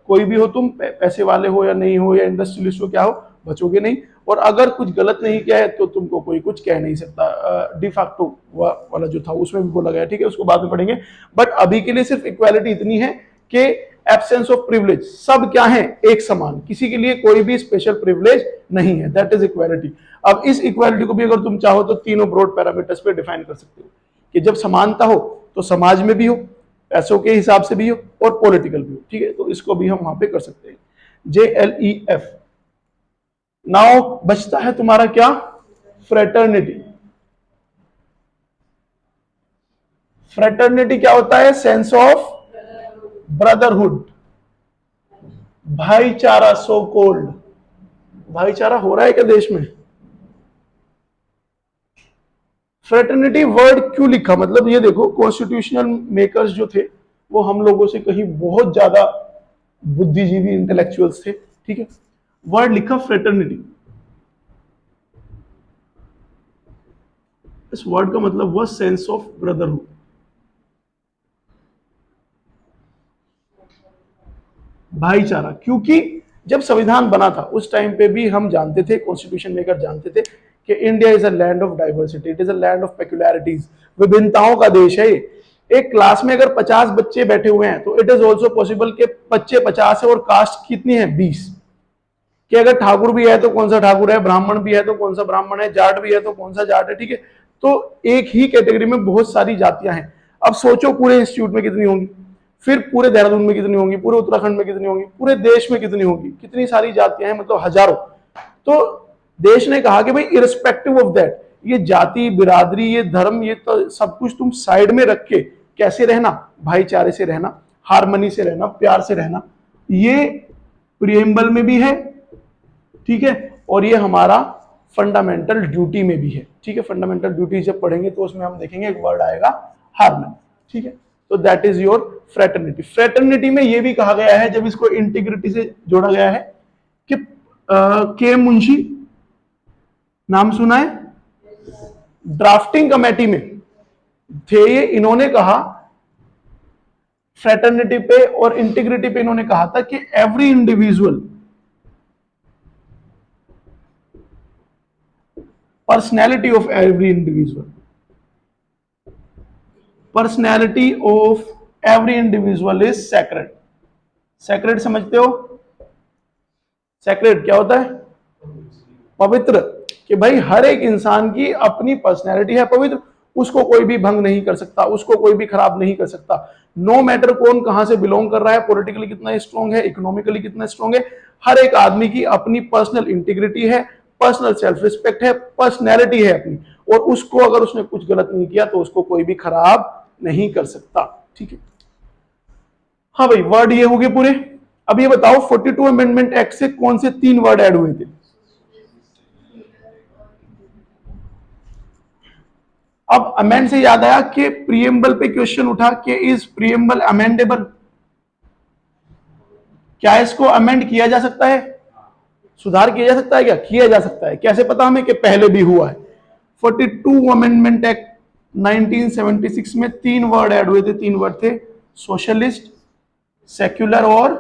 कोई भी हो, तुम पैसे वाले हो या नहीं हो या इंडस्ट्रियलिस्ट हो क्या हो, बचोगे नहीं। और अगर कुछ गलत नहीं किया है तो तुमको कोई कुछ कह नहीं सकता। डिफैक्टो वाला जो था उसमें भी बोला गया, ठीक है, उसको बाद में पढ़ेंगे। बट अभी के लिए सिर्फ इक्वालिटी इतनी है कि एब्सेंस ऑफ प्रिविलेज, सब क्या है, एक समान, किसी के लिए कोई भी स्पेशल प्रिविलेज नहीं है, दैट इज इक्वालिटी। अब इस इक्वालिटी को भी अगर तुम चाहो तो तीनों ब्रॉड पैरामीटर्स पे डिफाइन कर सकते हो कि जब समानता हो तो समाज में भी हो, पैसों के हिसाब से भी हो और पॉलिटिकल भी हो, ठीक है, तो इसको भी हम वहां पे कर सकते हैं। JLEF। नाउ बचता है तुम्हारा क्या, फ्रेटर्निटी। फ्रेटर्निटी क्या होता है, सेंस ऑफ ब्रदरहुड, भाईचारा, सो कोल्ड भाईचारा हो रहा है क्या देश में। फ्रेटर्निटी वर्ड क्यों लिखा, मतलब ये देखो कॉन्स्टिट्यूशनल मेकर्स जो थे वो हम लोगों से कहीं बहुत ज्यादा बुद्धिजीवी इंटेलेक्चुअल्स थे, ठीक है। वर्ड लिखा फ्रेटर्निटी, इस वर्ड का मतलब हुआ सेंस ऑफ ब्रदरहुड, भाईचारा। क्योंकि जब संविधान बना था उस टाइम पे भी हम जानते थे, कॉन्स्टिट्यूशन मेकर जानते थे कि India is a land of diversity, it is a land of peculiarities, विभिन्नताओं का देश है। एक क्लास में अगर 50 बच्चे बैठे हुए हैं तो इट इज ऑल्सो पॉसिबल कि बच्चे 50 है और कास्ट कितनी है, 20। कि अगर ठाकुर भी है तो कौन सा ठाकुर है, ब्राह्मण भी है तो कौन सा ब्राह्मण है, जाट भी है तो कौन सा जाट है, ठीक है। तो एक ही कैटेगरी में बहुत सारी जातियां हैं। अब सोचो पूरे इंस्टीट्यूट में कितनी होंगी, फिर पूरे देहरादून में कितनी होंगी, पूरे उत्तराखंड में कितनी होंगी, पूरे देश में कितनी होगी, कितनी सारी जातियां हैं, मतलब हजारों। तो देश ने कहा कि भाई इरिस्पेक्टिव ऑफ दैट, ये जाति बिरादरी ये धर्म ये तो सब कुछ तुम साइड में रख के कैसे रहना, भाईचारे से रहना, हारमनी से रहना, प्यार से रहना, ये प्रियम्बल में भी है, ठीक है, और ये हमारा फंडामेंटल ड्यूटी में भी है, ठीक है। फंडामेंटल ड्यूटी जब पढ़ेंगे तो उसमें हम देखेंगे एक वर्ड आएगा हार्मनी, ठीक है। तो that is your fraternity. Fraternity में ये भी कहा गया है, जब इसको इंटीग्रिटी से जोड़ा गया है, कि के मुंशी नाम सुना है, ड्राफ्टिंग कमेटी में थे ये, इन्होंने कहा फ्रेटर्निटी पे और इंटीग्रिटी पे, इन्होंने कहा था कि every individual personality of every individual, personality of every individual is sacred। sacred समझते हो, sacred क्या होता है, पवित्र। कि भाई हर एक इंसान की अपनी पर्सनैलिटी है पवित्र, उसको कोई भी भंग नहीं कर सकता, उसको कोई भी खराब नहीं कर सकता। नो मैटर कौन कहां से बिलोंग कर रहा है, पॉलिटिकली कितना स्ट्रांग है, इकोनॉमिकली कितना स्ट्रांग है, हर एक आदमी की अपनी पर्सनल इंटीग्रिटी है, पर्सनल सेल्फ रिस्पेक्ट है, पर्सनैलिटी है अपनी, और उसको अगर उसने कुछ गलत नहीं किया तो उसको कोई भी खराब नहीं कर सकता, ठीक है। हाँ भाई, वर्ड ये हो गए पूरे। अब ये बताओ 42 अमेंडमेंट एक्ट से कौन से 3 वर्ड ऐड हुए थे। अब अमेंड से याद आया कि प्रियम्बल पे क्वेश्चन उठा कि इज प्रियम्बल अमेंडेबल, क्या इसको अमेंड किया जा सकता है, सुधार किया जा सकता है, क्या किया जा सकता है, कैसे पता हमें कि पहले भी हुआ है। 42 अमेंडमेंट एक्ट 1976 में 3 वर्ड ऐड हुए थे, 3 वर्ड थे, सोशलिस्ट, सेक्युलर और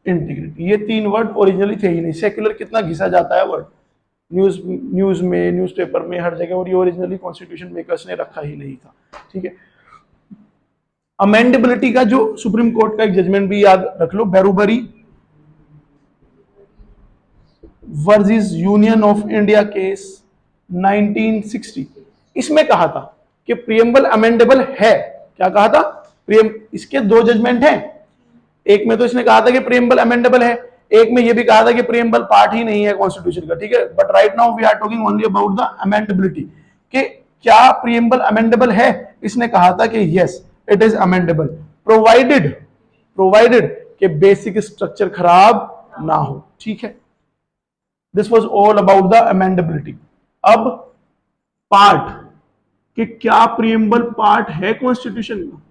इंटीग्रिटी। ये 3 वर्ड ओरिजिनली थे ही नहीं। सेक्युलर कितना घिसा जाता है वर्ड, न्यूज में, न्यूज़पेपर में, हर जगह, और ये ओरिजिनली कॉन्स्टिट्यूशन मेकर्स ने रखा ही नहीं था, ठीक है। अमेंडेबिलिटी का जो सुप्रीम कोर्ट का एक जजमेंट भी याद रख लो, Berubari versus union of India case 1960, इसमें कहा था कि प्रियम्बल अमेंडेबल है। क्या कहा था, इसके 2 जजमेंट हैं, एक में तो इसने कहा था कि प्रियम्बल अमेंडेबल है, एक में यह भी कहा था कि प्रियम्बल पार्ट ही नहीं है कॉन्स्टिट्यूशन का, ठीक है। But right now we are talking only about the amendability, कि क्या प्रियम्बल अमेंडेबल है। इसने कहा था कि yes it is amendable, provided कि बेसिक स्ट्रक्चर खराब ना हो, ठीक है। This was all about the amendability. अब पार्ट, कि क्या प्रियम्बल पार्ट है कॉन्स्टिट्यूशन का,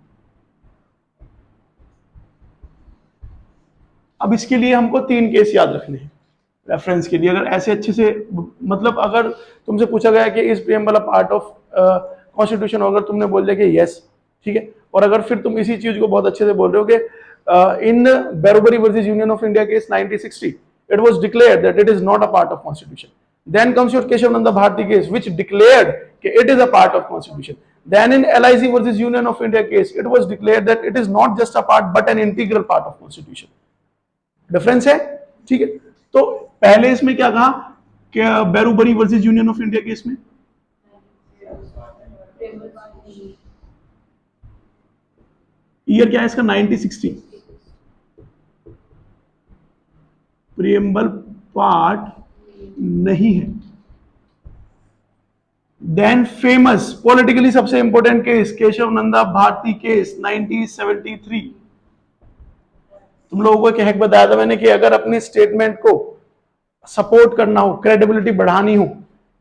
अब इसके लिए हमको 3 केस याद रखने हैं रेफरेंस के लिए। अगर ऐसे अच्छे से, मतलब अगर तुमसे पूछा गया कि is preamble a part of constitution, अगर तुमने बोल दिया कि यस, ठीक है, और अगर फिर तुम इसी चीज को बहुत अच्छे से बोल रहे हो कि in Berubari versus union of India case 1960 it was declared that it is not a part of constitution. Then comes your Keshav Nanda Bharti case which declared that it is a part of constitution. Then in LIC versus Union of India case it was declared that it is not just a part but an integral part of constitution. Difference है, ठीक है। तो पहले इसमें क्या कहा कि Berubari versus union of India case में ईयर क्या है इसका 1960, प्रीएम्बल पार्ट नहीं है। देन फेमस पॉलिटिकली सबसे important case Kesavananda Bharati case 1973। तुम लोगों को कहक बताया था मैंने कि अगर अपने स्टेटमेंट को सपोर्ट करना हो, क्रेडिबिलिटी बढ़ानी हो,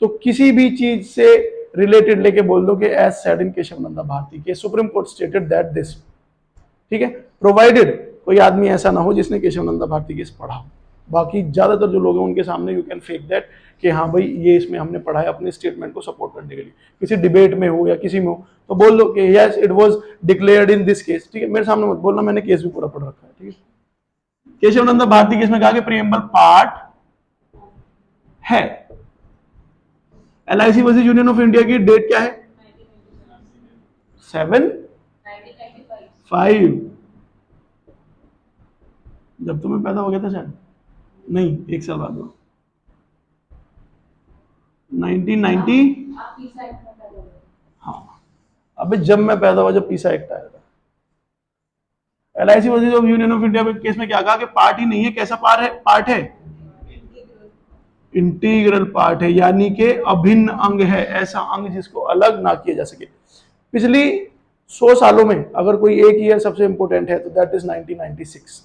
तो किसी भी चीज से रिलेटेड लेके बोल दो कि as said in Kesavananda Bharati के supreme court stated that this, ठीक है, प्रोवाइडेड कोई आदमी ऐसा ना हो जिसने केशव नंदा भारती केस पढ़ा हो। बाकी ज्यादातर जो लोग हैं उनके सामने यू कैन फेक दैट कि हाँ भाई ये इसमें हमने पढ़ा है अपने स्टेटमेंट को सपोर्ट करने के लिए, किसी डिबेट में हो या किसी में हो तो बोल दो कि yes it was declared in this case, ठीक है, मेरे सामने मत बोलना, मैंने केस भी पूरा पढ़ रखा है, ठीक है। केशव नंदा भारती केस में कहा कि प्रीएम्बल पार्ट है। LIC versus union of India की डेट क्या है 7/5, जब तुम्हें पैदा हो गया था शायद, नहीं 1 साल बाद, 1990। हाँ, अबे जब मैं पैदा हुआ जब पीसा एक्ट आया था। LIC versus of union of India case में क्या कहा कि पार्ट ही नहीं है, कैसा पार्ट है इंटीग्रल पार्ट है, यानी कि अभिन्न अंग है, ऐसा अंग जिसको अलग ना किया जा सके। पिछली 100 सालों में अगर कोई एक ईयर सबसे इंपॉर्टेंट है तो दैट इज 1996।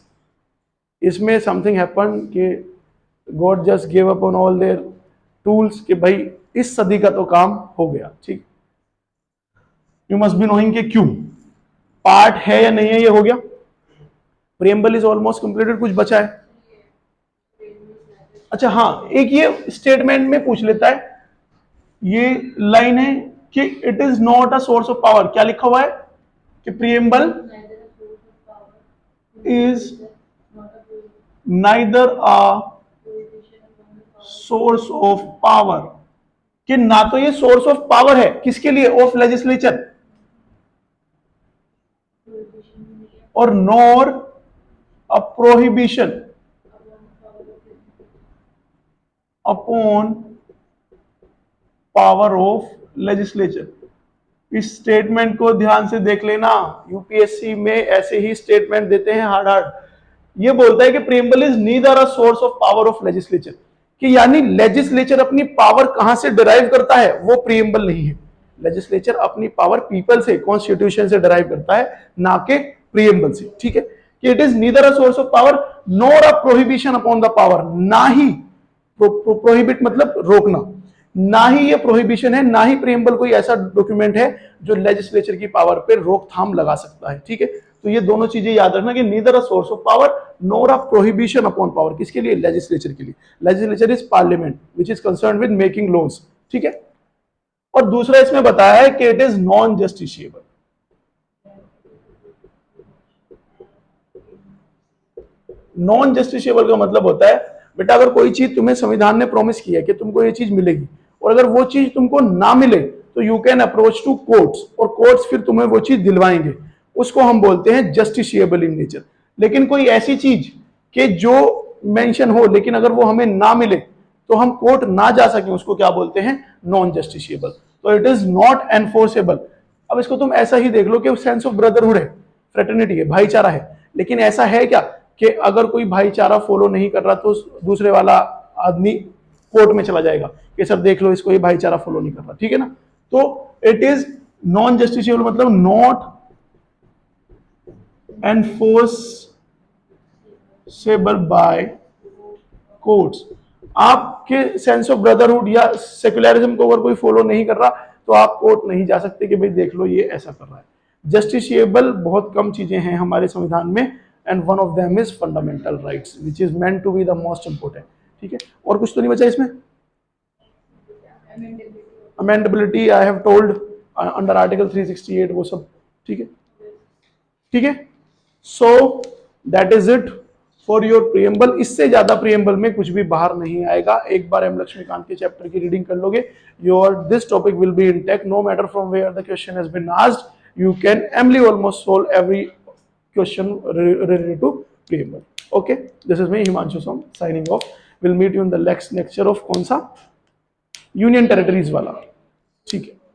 इसमें समथिंग हैपन कि God just give up on all there tools कि भाई इस सदी का तो काम हो गया, ठीक। यू मस्ट बी नोइंग कि क्यों पार्ट है या नहीं है, ये हो गया। प्रीएम्बल इज ऑलमोस्ट कंप्लीटेड, कुछ बचा है। अच्छा हाँ, एक ये स्टेटमेंट में पूछ लेता है, ये लाइन है कि it is not a source of power. क्या लिखा हुआ है कि preamble is neither a source of power, कि ना तो ये सोर्स ऑफ पावर है किसके लिए, ऑफ लेजिस्लेचर, और nor a prohibition upon power of legislature. इस स्टेटमेंट को ध्यान से देख लेना, यूपीएससी में ऐसे ही स्टेटमेंट देते हैं हार्ड हार्ड। ये बोलता है कि preamble is neither a source of power of legislature, कि यानी लेजिस्लेचर अपनी पावर कहां से डिराइव करता है, वो प्रीएम्बल नहीं है। लेजिस्लेचर अपनी पावर पीपल से, कॉन्स्टिट्यूशन से डिराइव करता है, ना कि प्रीएम्बल से, ठीक है। कि it is neither a source of power nor a prohibition upon the power, ना ही प्रोहिबिट मतलब रोकना, ना ही ये प्रोहिबिशन है, ना ही प्रीएम्बल कोई ऐसा डॉक्यूमेंट है जो लेजिस्लेचर की पावर पे रोकथाम लगा सकता है, ठीक है। तो ये दोनों चीजें याद रखना कि neither a source of power nor a prohibition upon power, किसके लिए, लेजिस्लेचर के लिए। Legislature is parliament which is concerned with making laws, ठीक है। और दूसरा इसमें बताया है कि it is non justiciable. Non justiciable का मतलब होता है बेटा अगर कोई चीज तुम्हें संविधान ने प्रॉमिस किया कि तुमको ये चीज मिलेगी और अगर वो चीज तुमको ना मिले तो you can approach to courts, और कोर्ट्स फिर तुम्हें वो चीज दिलवाएंगे, उसको हम बोलते हैं जस्टिशिएबल इन नेचर। लेकिन कोई ऐसी चीज कि जो मेंशन हो लेकिन अगर वो हमें ना मिले तो हम कोर्ट ना जा सके, उसको क्या बोलते हैं, नॉन जस्टिशिएबल। तो इट इज नॉट एनफोर्सेबल। अब इसको तुम ऐसा ही देख लो कि सेंस ऑफ ब्रदरहुड है, फ्रेटर्निटी है, भाईचारा है, लेकिन ऐसा है क्या कि अगर कोई भाईचारा फॉलो नहीं कर रहा तो दूसरे वाला आदमी कोर्ट में चला जाएगा कि सर देख लो इसको, ये भाईचारा फॉलो नहीं कर रहा, ठीक है ना। तो इट इज नॉन जस्टिशिएबल मतलब नॉट एनफोर्सेबल बाय कोर्ट्स। आपके सेंस ऑफ ब्रदरहुड या सेक्युलरिज्म को अगर कोई फॉलो नहीं कर रहा तो आप कोर्ट नहीं जा सकते कि भाई देख लो ये ऐसा कर रहा है। जस्टिशिएबल बहुत कम चीजें हैं हमारे संविधान में, and one of them is fundamental rights which is meant to be the most important. ठीक है, और कुछ तो नहीं बचा इसमें? Amendability I have told under article 368 वो सब। ठीक है, ठीक है। So that is it for your preamble. इससे ज्यादा प्रियम्बल में कुछ भी बाहर नहीं आएगा। एक बार एम लक्ष्मीकांत के चैप्टर की रीडिंग कर लोगे, your this topic will be intact no matter from where the question has been asked, you can amply almost solve every question related to preamble. Okay, this is me Himanshu Som signing off. Will meet you in the next lecture of कौन सा, union territories वाला। ठीक है।